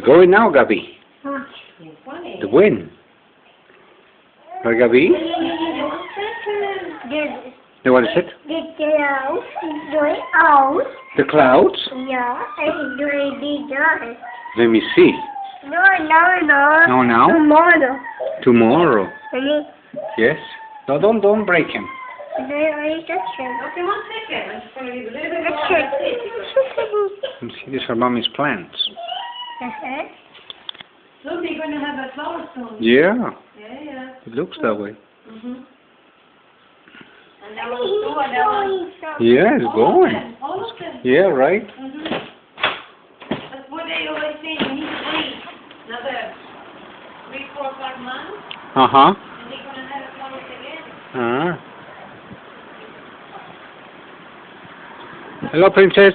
going now, Gabi. The wind. Right, Gabi? What is it? The clouds going out. The clouds? Yeah, and doing the dark. Let me see. No. No, now? Tomorrow. Tomorrow. And Yes. No, don't break him. I touch him. Okay, 1 second. I'm just going to give a little bit Touch more. it. You see, these are mommy's plants. Look, you're going to have a flower soon. Yeah, Yeah. it looks that way. And that was two, and that one. Yeah, it's going. All of them. Yeah, right? That's what they always say. You need to wait another 3, 4, 5 months, Uh-huh. and they're going to have flowers again. Hello, Princess.